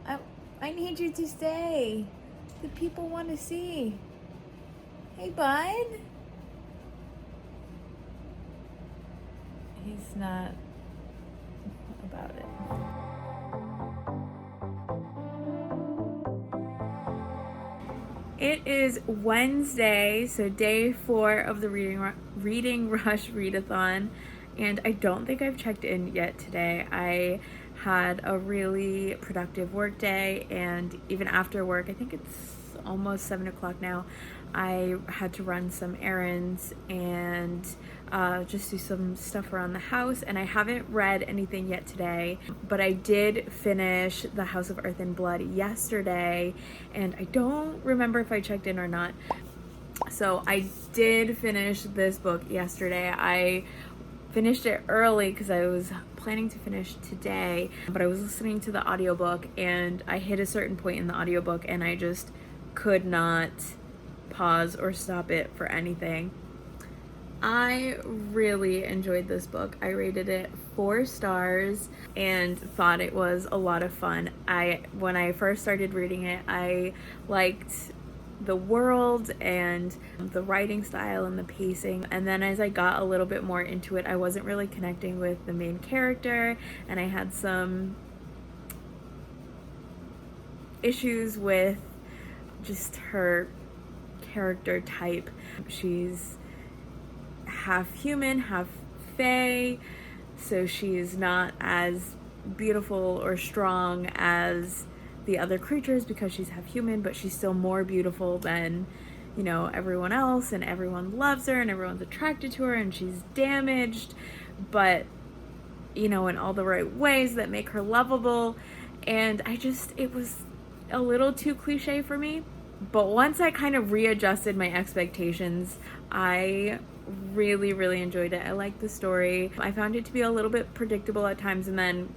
I, I need you to stay. The people want to see. Hey, bud. He's not about it. It is Wednesday, so day 4 of the Reading Rush Readathon, and I don't think I've checked in yet today. I had a really productive work day, and even after work, I think it's almost 7 o'clock now, I had to run some errands and just do some stuff around the house, and I haven't read anything yet today, but I did finish The House of Earth and Blood yesterday, and I don't remember if I checked in or not. So I did finish this book yesterday. I finished it early because I was planning to finish today, but I was listening to the audiobook and I hit a certain point in the audiobook and I just could not pause or stop it for anything. I really enjoyed this book. I rated it 4 stars and thought it was a lot of fun. When I first started reading it, I liked the world and the writing style and the pacing, and then as I got a little bit more into it, I wasn't really connecting with the main character, and I had some issues with just her character type. She's half human, half fae, so she's not as beautiful or strong as the other creatures because she's half human, but she's still more beautiful than, you know, everyone else, and everyone loves her and everyone's attracted to her, and she's damaged, but, you know, in all the right ways that make her lovable. And it was a little too cliche for me. But once I kind of readjusted my expectations, I really, really enjoyed it. I liked the story. I found it to be a little bit predictable at times, and then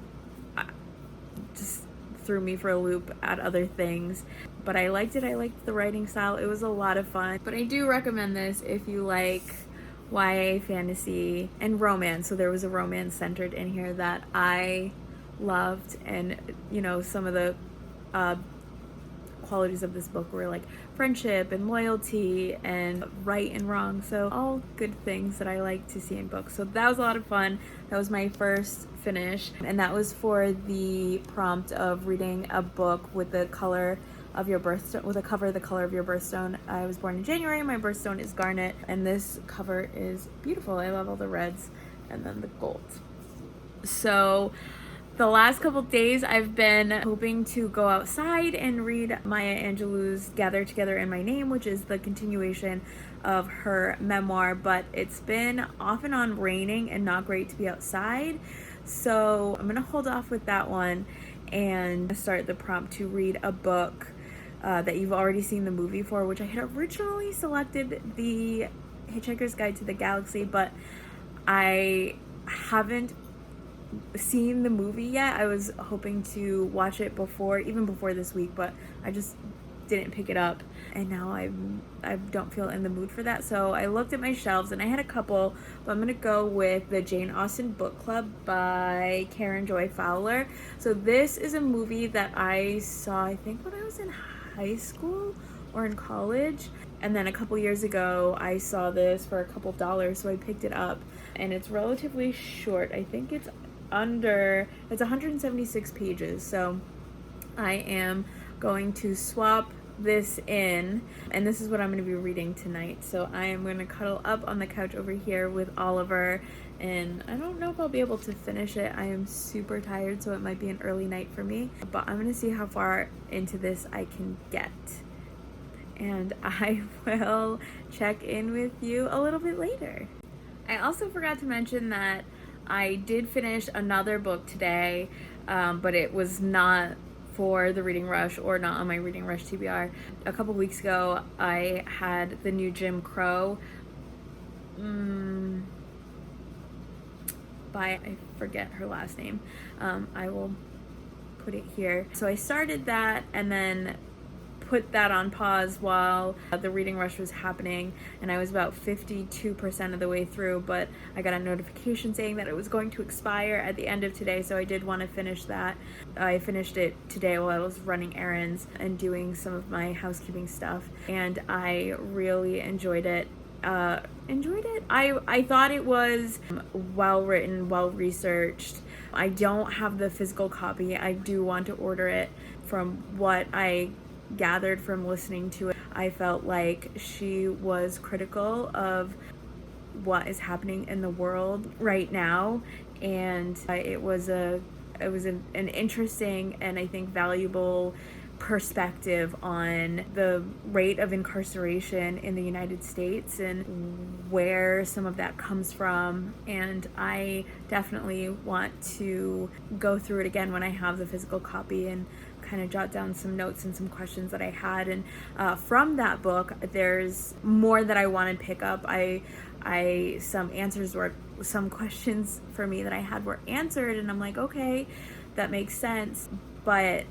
just threw me for a loop at other things. But I liked it. I liked the writing style. It was a lot of fun. But I do recommend this if you like YA fantasy and romance. So there was a romance centered in here that I loved, and, you know, some of the qualities of this book were like friendship and loyalty and right and wrong, so all good things that I like to see in books. So that was a lot of fun. That was my first finish, and that was for the prompt of reading a book with the color of your birthstone, with a cover the color of your birthstone. I was born in January, my birthstone is garnet, and this cover is beautiful. I love all the reds and then the gold. So the last couple days I've been hoping to go outside and read Maya Angelou's Gather Together in My Name, which is the continuation of her memoir, but it's been off and on raining and not great to be outside. So I'm gonna hold off with that one and start the prompt to read a book that you've already seen the movie for, which I had originally selected The Hitchhiker's Guide to the Galaxy, but I haven't seen the movie yet. I was hoping to watch it even before this week, but I just didn't pick it up, and now I don't feel in the mood for that. So I looked at my shelves and I had a couple, but I'm gonna go with the Jane Austen Book Club by Karen Joy Fowler. So this is a movie that I saw, I think, when I was in high school or in college, and then a couple years ago I saw this for a couple dollars, so I picked it up, and it's relatively short. I think it's 176 pages, so I am going to swap this in, and this is what I'm going to be reading tonight. So I am going to cuddle up on the couch over here with Oliver, and I don't know if I'll be able to finish it. I am super tired, so it might be an early night for me, but I'm going to see how far into this I can get, and I will check in with you a little bit later. I also forgot to mention that I did finish another book today, but it was not for the Reading Rush or not on my Reading Rush TBR. A couple weeks ago, I had the new Jim Crow by, I forget her last name. I will put it here. So I started that and then put that on pause while the reading rush was happening, and I was about 52% of the way through, but I got a notification saying that it was going to expire at the end of today, so I did want to finish that. I finished it today while I was running errands and doing some of my housekeeping stuff, and I really enjoyed it. I thought it was well written, well researched. I don't have the physical copy. I do want to order it. From what I gathered from listening to it, I felt like she was critical of what is happening in the world right now, and it was an interesting and I think valuable perspective on the rate of incarceration in the United States and where some of that comes from. And I definitely want to go through it again when I have the physical copy and kind of jot down some notes and some questions that I had. And from that book, there's more that I want to pick up. Some questions for me that I had were answered, and I'm like, okay, that makes sense. But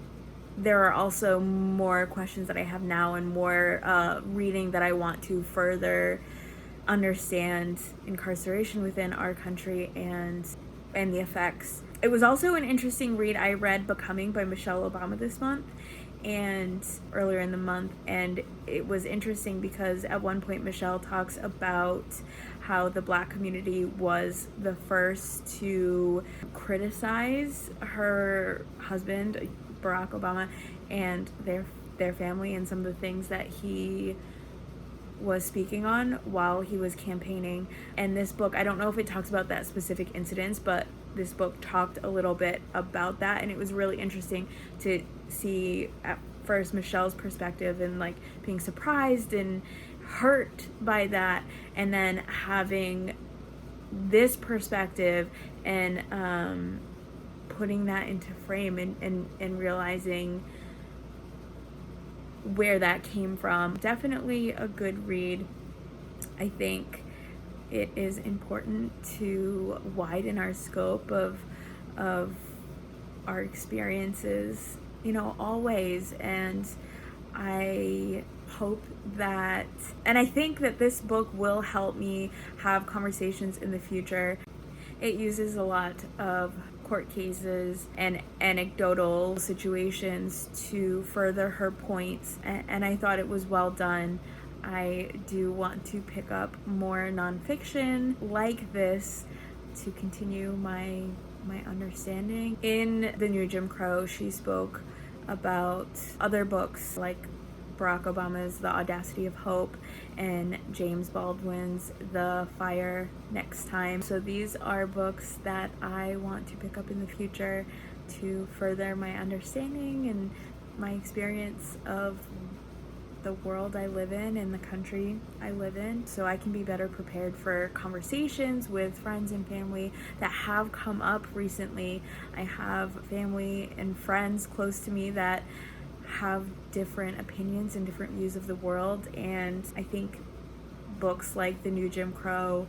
there are also more questions that I have now and more reading that I want to further understand incarceration within our country and the effects. It was also an interesting read. I read Becoming by Michelle Obama this month and earlier in the month, and it was interesting because at one point Michelle talks about how the Black community was the first to criticize her husband Barack Obama and their family and some of the things that he was speaking on while he was campaigning. And this book, I don't know if it talks about that specific incident, but this book talked a little bit about that, and it was really interesting to see at first Michelle's perspective and like being surprised and hurt by that, and then having this perspective and putting that into frame and realizing where that came from. Definitely a good read. I think it is important to widen our scope of our experiences, always. And I hope that, and I think that this book will help me have conversations in the future. It uses a lot of court cases and anecdotal situations to further her points, and I thought it was well done. I do want to pick up more nonfiction like this to continue my understanding. In The New Jim Crow, she spoke about other books like Barack Obama's The Audacity of Hope and James Baldwin's The Fire Next Time. So these are books that I want to pick up in the future to further my understanding and my experience of the world I live in and the country I live in, so I can be better prepared for conversations with friends and family that have come up recently. I have family and friends close to me that have different opinions and different views of the world, and I think books like The New Jim Crow,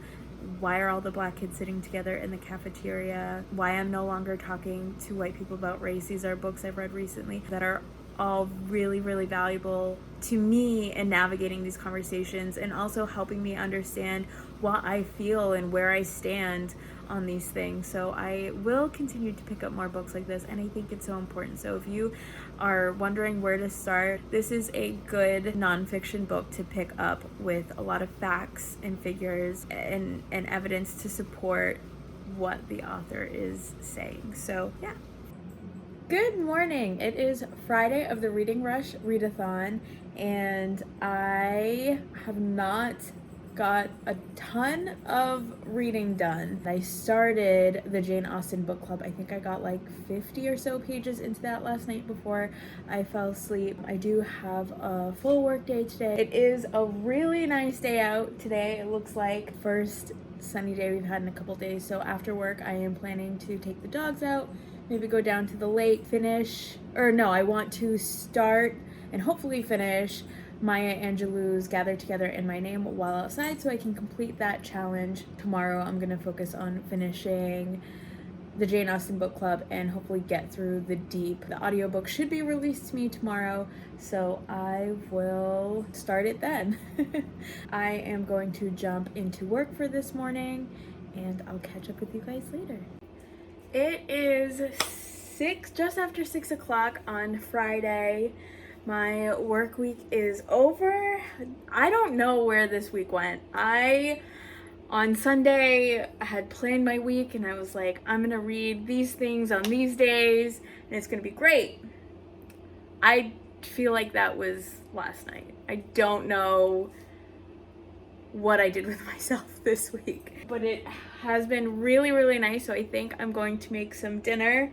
Why Are All the Black Kids Sitting Together in the Cafeteria, Why I'm No Longer Talking to White People About Race, these are books I've read recently that are all really, really valuable to me in navigating these conversations and also helping me understand what I feel and where I stand on these things. So I will continue to pick up more books like this, and I think it's so important. So if you are wondering where to start, this is a good nonfiction book to pick up with a lot of facts and figures and evidence to support what the author is saying. So yeah. Good morning. It is Friday of the Reading Rush Readathon, and I have not got a ton of reading done. I started the Jane Austen book club. I think I got like 50 or so pages into that last night before I fell asleep. I do have a full work day today. It is a really nice day out today. It looks like first sunny day we've had in a couple days. So after work, I am planning to take the dogs out, maybe go down to the lake, I want to start and hopefully finish Maya Angelou's Gather Together in My Name while outside so I can complete that challenge. Tomorrow I'm going to focus on finishing the Jane Austen book club and hopefully get through The Deep. The audiobook should be released to me tomorrow, so I will start it then. I am going to jump into work for this morning, and I'll catch up with you guys later. It is just after 6 o'clock on Friday. My work week is over. I don't know where this week went. On Sunday, I had planned my week and I was like, I'm gonna read these things on these days and it's gonna be great. I feel like that was last night. I don't know what I did with myself this week, but it has been really, really nice. So I think I'm going to make some dinner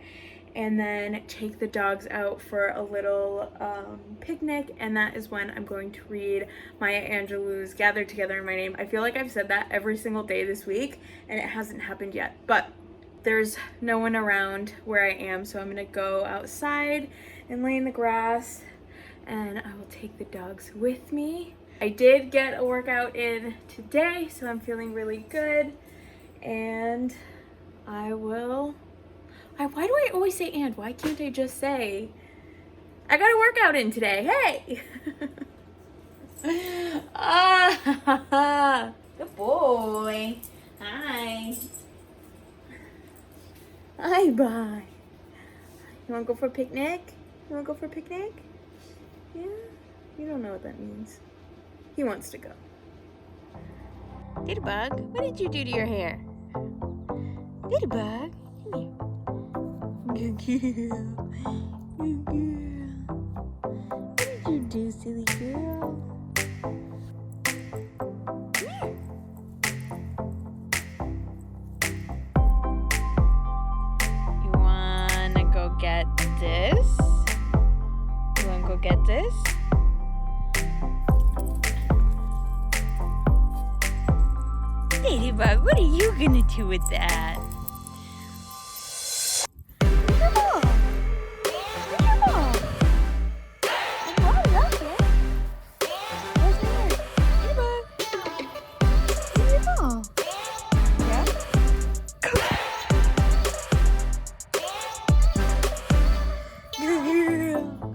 and then take the dogs out for a little picnic, and that is when I'm going to read Maya Angelou's Gathered Together in My Name. I feel like I've said that every single day this week and it hasn't happened yet, but there's no one around where I am, so I'm gonna go outside and lay in the grass and I will take the dogs with me. I did get a workout in today, so I'm feeling really good, and why do I always say and? Why can't I just say, I got a workout in today, hey! Good boy. Hi. Hi, bye. You wanna go for a picnic? You wanna go for a picnic? Yeah? You don't know what that means. He wants to go. Bug, what did you do to your hair? Bug, come here. Good girl. Good girl. What did you do, silly girl? Come here. You wanna go get this? You wanna go get this? Ladybug, what are you gonna do with that?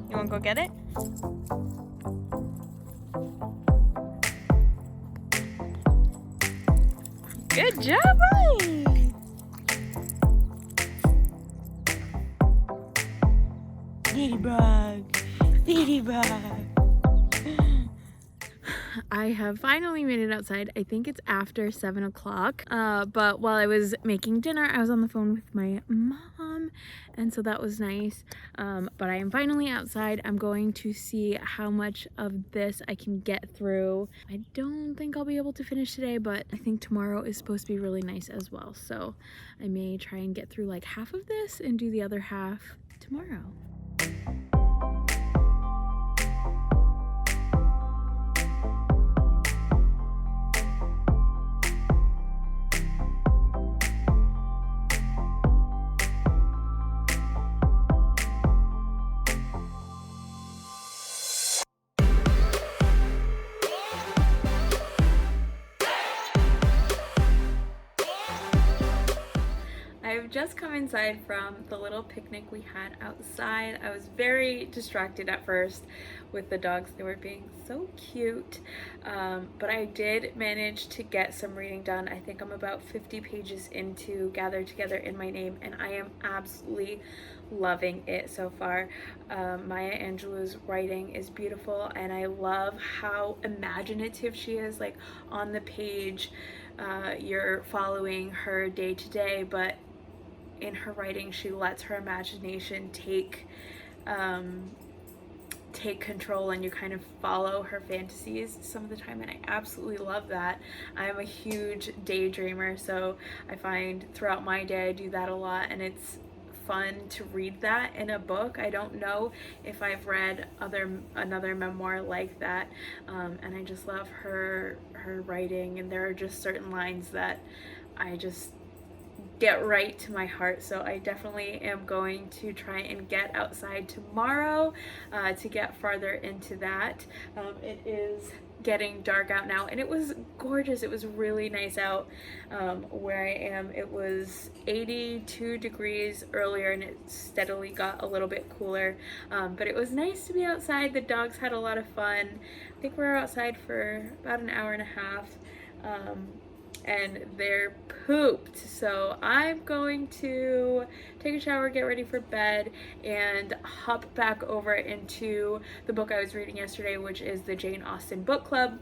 You wanna go get it? Good job, Ryan! Ladybug. I have finally made it outside. I think it's after 7 o'clock. But while I was making dinner, I was on the phone with my mom, and so that was nice. But I am finally outside. I'm going to see how much of this I can get through. I don't think I'll be able to finish today, but I think tomorrow is supposed to be really nice as well. So I may try and get through like half of this and do the other half tomorrow. I've just come inside from the little picnic we had outside. I was very distracted at first with the dogs. They were being so cute, but I did manage to get some reading done. I think I'm about 50 pages into Gathered Together in My Name, and I am absolutely loving it so far. Maya Angelou's writing is beautiful, and I love how imaginative she is. Like on the page, you're following her day to day, but in her writing she lets her imagination take control, and you kind of follow her fantasies some of the time, and I absolutely love that. I'm a huge daydreamer, so I find throughout my day I do that a lot, and it's fun to read that in a book. I don't know if I've read another memoir like that, and I just love her writing, and there are just certain lines that I just get right to my heart. So I definitely am going to try and get outside tomorrow to get farther into that. It is getting dark out now, and it was gorgeous. It was really nice out where I am. It was 82 degrees earlier, and it steadily got a little bit cooler, but it was nice to be outside. The dogs had a lot of fun. I think we were outside for about an hour and a half, and they're pooped. So I'm going to take a shower, get ready for bed, and hop back over into the book I was reading yesterday, which is the Jane Austen book club.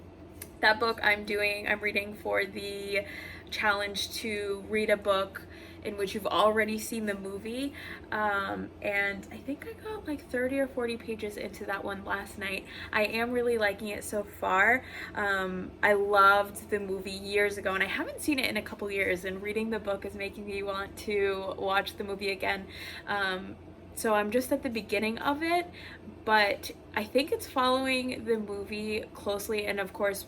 That book I'm reading for the challenge to read a book in which you've already seen the movie, and I think I got like 30 or 40 pages into that one last night. I am really liking it so far. I loved the movie years ago, and I haven't seen it in a couple years, and reading the book is making me want to watch the movie again. So I'm just at the beginning of it, but I think it's following the movie closely, and of course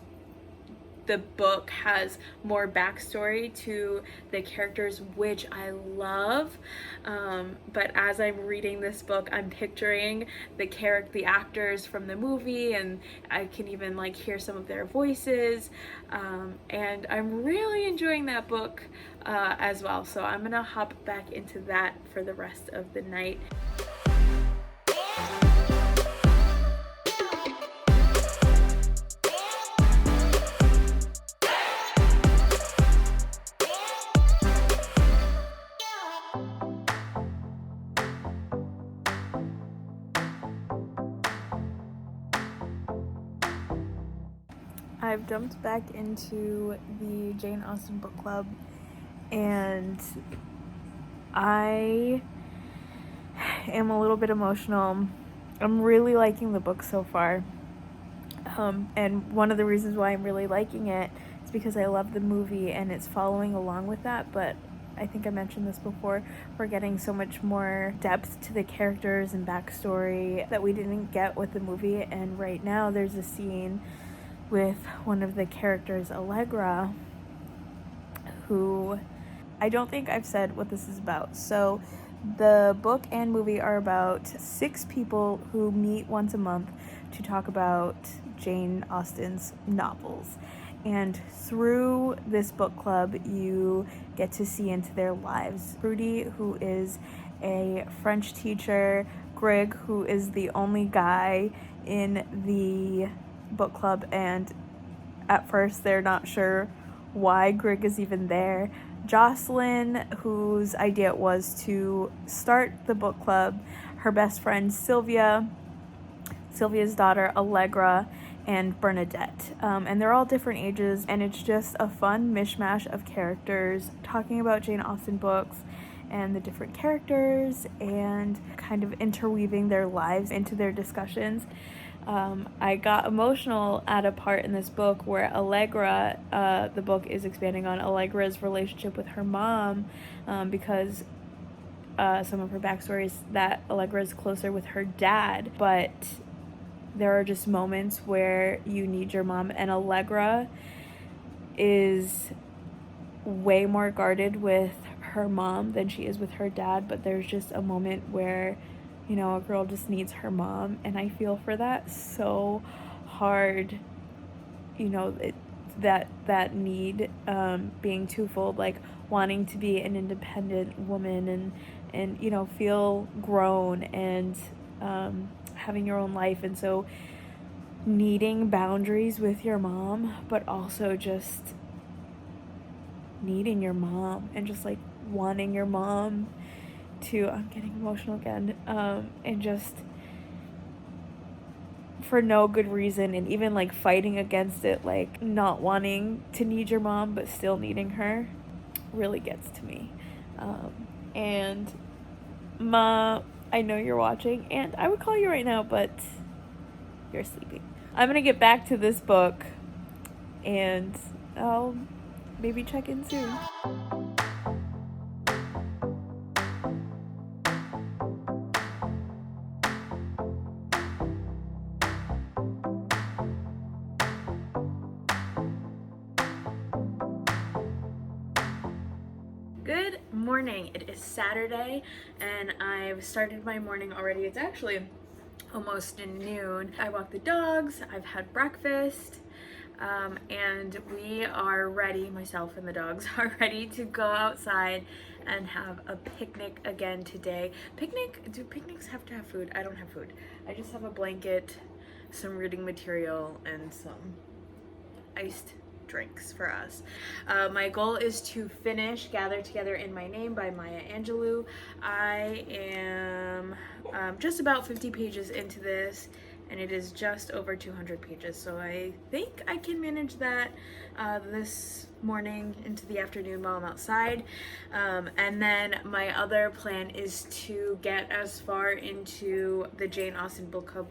the book has more backstory to the characters, which I love. But as I'm reading this book, I'm picturing the actors from the movie, and I can even like hear some of their voices. And I'm really enjoying that book as well. So I'm gonna hop back into that for the rest of the night. I've jumped back into the Jane Austen book club, and I am a little bit emotional. I'm really liking the book so far. And one of the reasons why I'm really liking it is because I love the movie and it's following along with that, but I think I mentioned this before, we're getting so much more depth to the characters and backstory that we didn't get with the movie. And right now there's a scene with one of the characters, Allegra, who I don't think I've said what this is about. So the book and movie are about 6 people who meet once a month to talk about Jane Austen's novels. And through this book club, you get to see into their lives. Rudy, who is a French teacher, Greg, who is the only guy in the book club, and at first they're not sure why Greg is even there. Jocelyn, whose idea it was to start the book club, her best friend Sylvia's daughter Allegra, and Bernadette. And they're all different ages, and it's just a fun mishmash of characters talking about Jane Austen books and the different characters and kind of interweaving their lives into their discussions. I got emotional at a part in this book where Allegra, the book is expanding on Allegra's relationship with her mom, because some of her backstory is that Allegra is closer with her dad, but there are just moments where you need your mom, and Allegra is way more guarded with her mom than she is with her dad, but there's just a moment where, you know, a girl just needs her mom, and I feel for that so hard, you know, that need being twofold, like wanting to be an independent woman and you know, feel grown and having your own life, and so needing boundaries with your mom, but also just needing your mom and just like wanting your mom to, I'm getting emotional again, and just for no good reason, and even like fighting against it, like not wanting to need your mom but still needing her, really gets to me. And Ma, I know you're watching, and I would call you right now, but you're sleeping. I'm gonna get back to this book, and I'll maybe check in soon. Good morning. It is Saturday, and I've started my morning already. It's actually almost noon. I walked the dogs, I've had breakfast, and we are ready, myself and the dogs are ready to go outside and have a picnic again today. Do picnics have to have food? I don't have food. I just have a blanket, some reading material, and some iced drinks for us. My goal is to finish Gather Together in My Name by Maya Angelou. I am just about 50 pages into this, and it is just over 200 pages, so I think I can manage that this morning into the afternoon while I'm outside. And then my other plan is to get as far into the Jane Austen book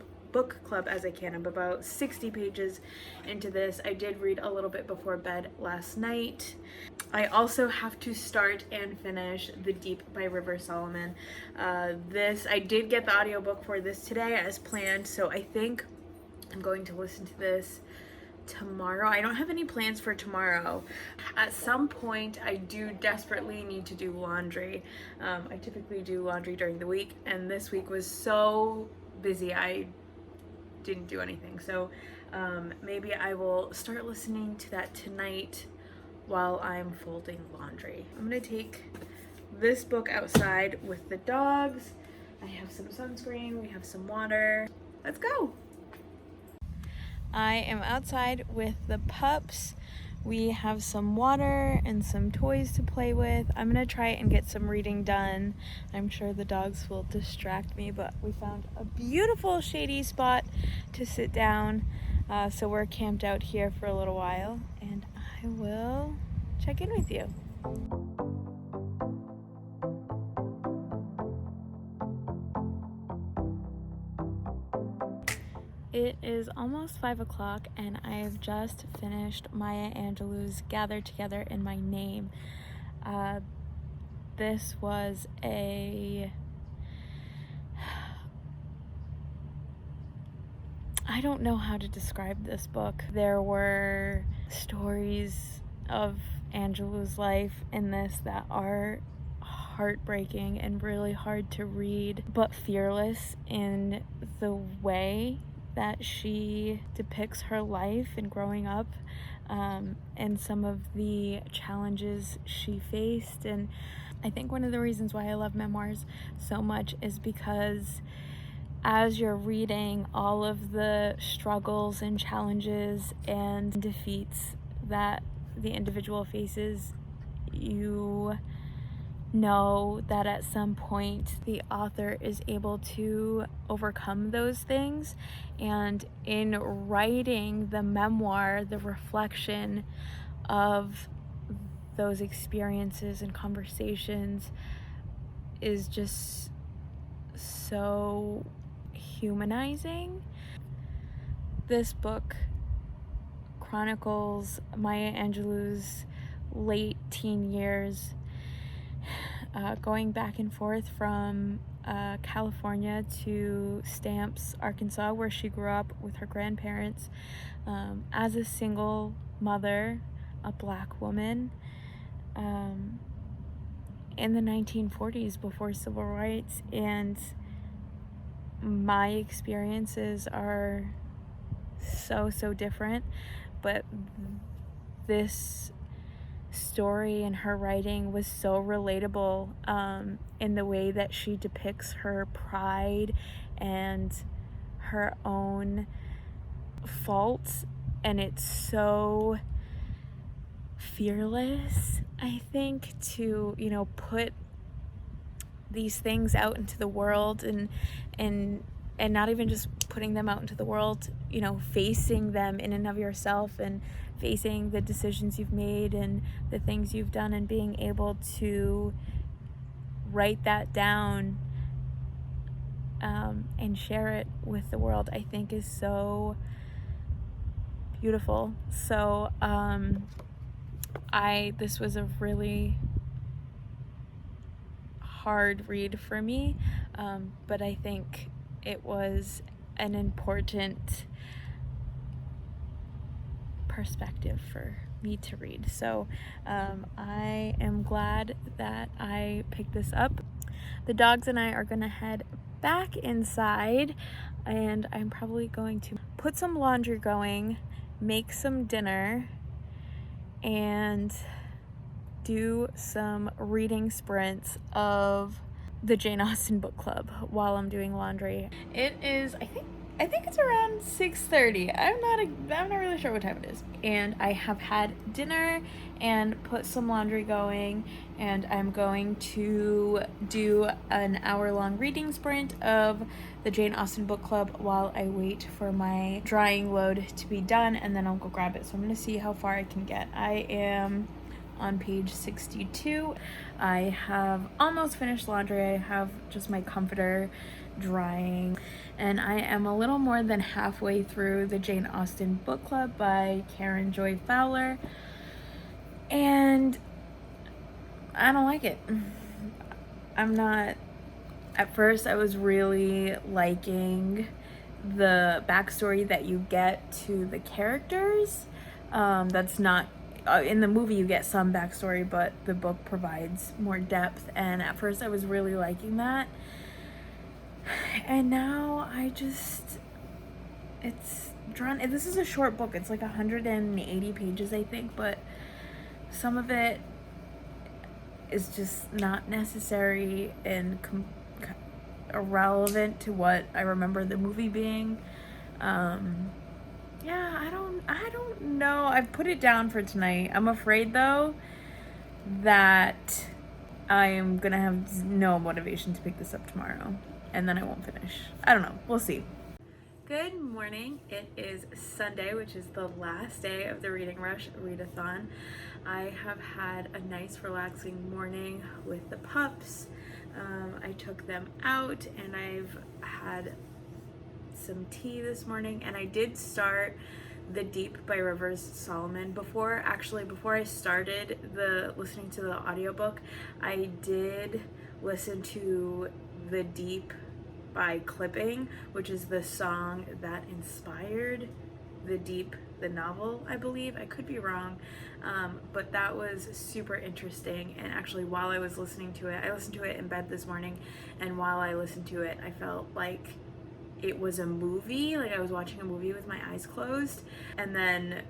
club as I can. I'm about 60 pages into this. I did read a little bit before bed last night. I also have to start and finish The Deep by River Solomon. I did get the audiobook for this today as planned, so I think I'm going to listen to this tomorrow. I don't have any plans for tomorrow. At some point, I do desperately need to do laundry. I typically do laundry during the week, and this week was so busy I didn't do anything. So maybe I will start listening to that tonight while I'm folding laundry. I'm gonna take this book outside with the dogs. I have some sunscreen, we have some water. Let's go. I am outside with the pups. We have some water and some toys to play with. I'm gonna try and get some reading done. I'm sure the dogs will distract me, but we found a beautiful shady spot to sit down. So we're camped out here for a little while, and I will check in with you. It is almost 5 o'clock, and I have just finished Maya Angelou's Gather Together in My Name. This was I don't know how to describe this book. There were stories of Angelou's life in this that are heartbreaking and really hard to read, but fearless in the way that she depicts her life and growing up, and some of the challenges she faced. And I think one of the reasons why I love memoirs so much is because as you're reading all of the struggles and challenges and defeats that the individual faces, you know that at some point the author is able to overcome those things. And in writing the memoir, the reflection of those experiences and conversations is just so humanizing. This book chronicles Maya Angelou's late teen years, going back and forth from California to Stamps, Arkansas, where she grew up with her grandparents, as a single mother, a Black woman, in the 1940s, before civil rights. And my experiences are so different, but this story and her writing was so relatable, in the way that she depicts her pride and her own faults, and it's so fearless, I think, to put these things out into the world, and not even just putting them out into the world, facing them in and of yourself, and facing the decisions you've made and the things you've done, and being able to write that down, and share it with the world, I think is so beautiful. So this was a really hard read for me, but I think it was an important perspective for me to read. So I am glad that I picked this up. The dogs and I are gonna head back inside, and I'm probably going to put some laundry going, make some dinner, and do some reading sprints of the Jane Austen book club while I'm doing laundry. It is, I think it's around 6:30. I'm not really sure what time it is. And I have had dinner and put some laundry going, and I'm going to do an hour-long reading sprint of the Jane Austen book club while I wait for my drying load to be done, and then I'll go grab it. So I'm going to see how far I can get. I am on page 62. I have almost finished laundry. I have just my comforter drying, and I am a little more than halfway through the Jane Austen book club by Karen Joy Fowler, and I don't like it. I'm not. At first I was really liking the backstory that you get to the characters. That's not in the movie you get some backstory, but the book provides more depth, and at first I was really liking that, and now it's drawn. This is a short book. It's like 180 pages, I think, but some of it is just not necessary and irrelevant to what I remember the movie being. Yeah, I don't know. I've put it down for tonight. I'm afraid though that I am gonna have no motivation to pick this up tomorrow, and then I won't finish. I don't know. We'll see. Good morning. It is Sunday, which is the last day of the Reading Rush readathon. I have had a nice relaxing morning with the pups. I took them out and I've had some tea this morning, and I did start The Deep by Rivers Solomon. Before I started listening to the audiobook, I did listen to The Deep by Clipping, which is the song that inspired The Deep, the novel, I believe. I could be wrong, but that was super interesting. And actually, while I was listening to it, I listened to it in bed this morning, and while I listened to it, I felt like it was a movie, like I was watching a movie with my eyes closed. And then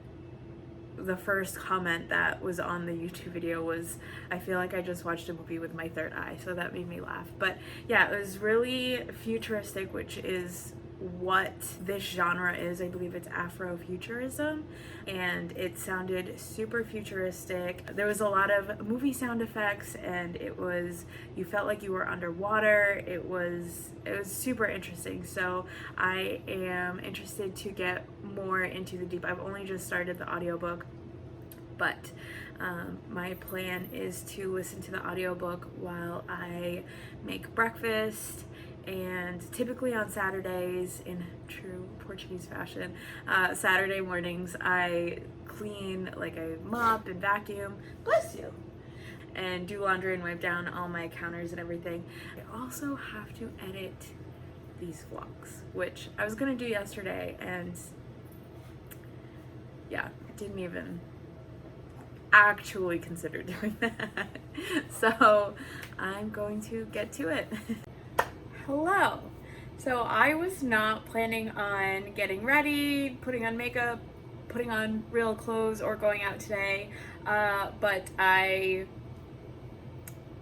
the first comment that was on the YouTube video was, I feel like I just watched a movie with my third eye, so that made me laugh. But yeah, it was really futuristic, which is what this genre is. I believe it's Afrofuturism, and it sounded super futuristic. There was a lot of movie sound effects, and you felt like you were underwater. It was super interesting. So I am interested to get more into The Deep. I've only just started the audiobook, but my plan is to listen to the audiobook while I make breakfast. And typically on Saturdays, in true Portuguese fashion, Saturday mornings I clean, like I mop and vacuum, bless you, and do laundry and wipe down all my counters and everything. I also have to edit these vlogs, which I was gonna do yesterday, and yeah, I didn't even actually consider doing that. So I'm going to get to it. Hello. So I was not planning on getting ready, putting on makeup, putting on real clothes, or going out today, but I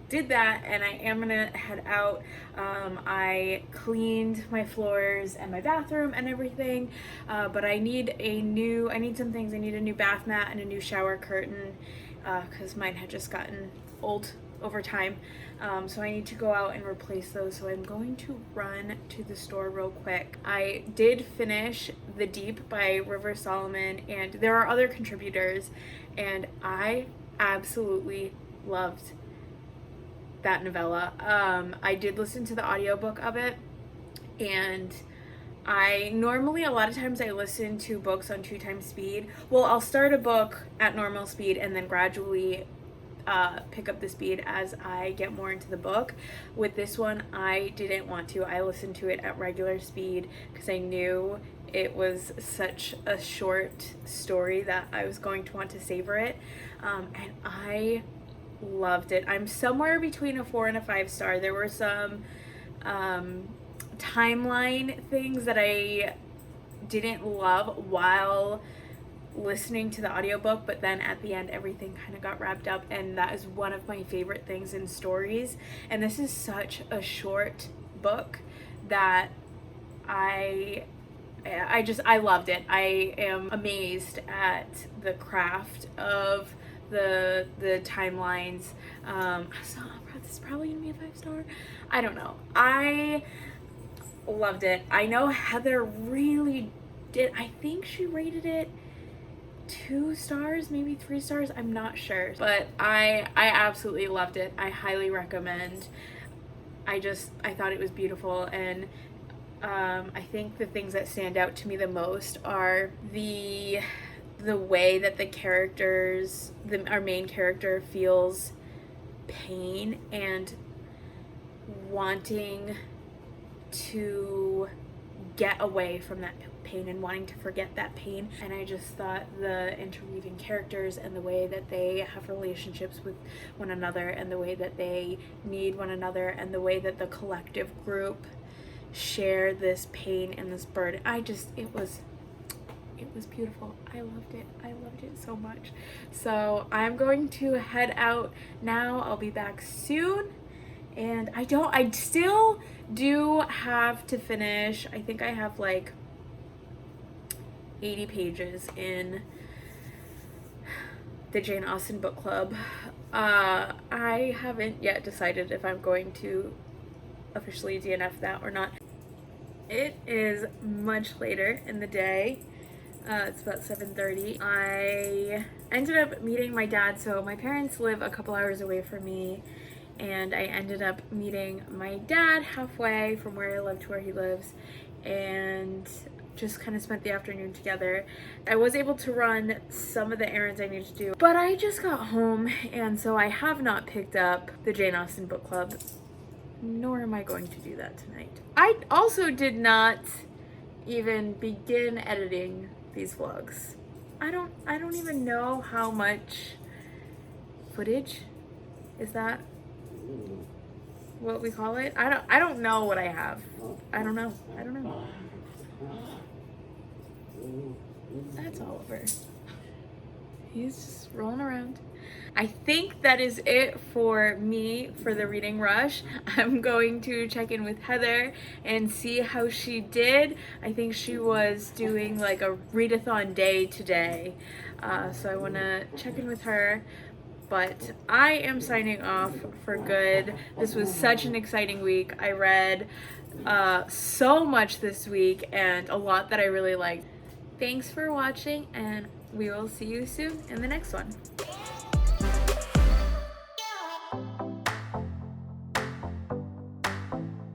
did that, and I am gonna head out. I cleaned my floors and my bathroom and everything, but I need some things. I need a new bath mat and a new shower curtain, because mine had just gotten old over time. So I need to go out and replace those. So I'm going to run to the store real quick. I did finish The Deep by Rivers Solomon, and there are other contributors, and I absolutely loved that novella. I did listen to the audiobook of it, and I normally, a lot of times I listen to books on 2x speed. Well, I'll start a book at normal speed and then gradually pick up the speed as I get more into the book. With this one, I didn't want to. I listened to it at regular speed because I knew it was such a short story that I was going to want to savor it, and I loved it. I'm somewhere between a 4 and a 5 star. There were some timeline things that I didn't love while listening to the audiobook, but then at the end everything kind of got wrapped up, and that is one of my favorite things in stories. And this is such a short book that I loved it. I am amazed at the craft of the timelines. So this is probably gonna be a 5-star. I don't know. I loved it. I know Heather really did. I think she rated it 2 stars, maybe 3 stars. I'm not sure, but I absolutely loved it. I highly recommend. I thought it was beautiful, and I think the things that stand out to me the most are the way that the characters, our main character, feels pain and wanting to get away from that pain and wanting to forget that pain. And I just thought the interweaving characters and the way that they have relationships with one another and the way that they need one another and the way that the collective group share this pain and this burden, it was beautiful. I loved it so much. So I'm going to head out now. I'll be back soon, and I still do have to finish. I think I have like 80 pages in the Jane Austen book club. I haven't yet decided if I'm going to officially DNF that or not. It is much later in the day. It's about 7:30. I ended up meeting my dad. So my parents live a couple hours away from me, and I ended up meeting my dad halfway from where I live to where he lives, and just kind of spent the afternoon together. I was able to run some of the errands I needed to do, but I just got home, and so I have not picked up the Jane Austen book club, nor am I going to do that tonight. I also did not even begin editing these vlogs. I don't even know how much footage, is that what we call it? I don't know what I have. I don't know. That's Oliver. He's just rolling around. I think that is it for me for the reading rush. I'm going to check in with Heather and see how she did. I think she was doing like a readathon day today. So I want to check in with her. But I am signing off for good. This was such an exciting week. I read so much this week and a lot that I really liked. Thanks for watching, and we will see you soon in the next one.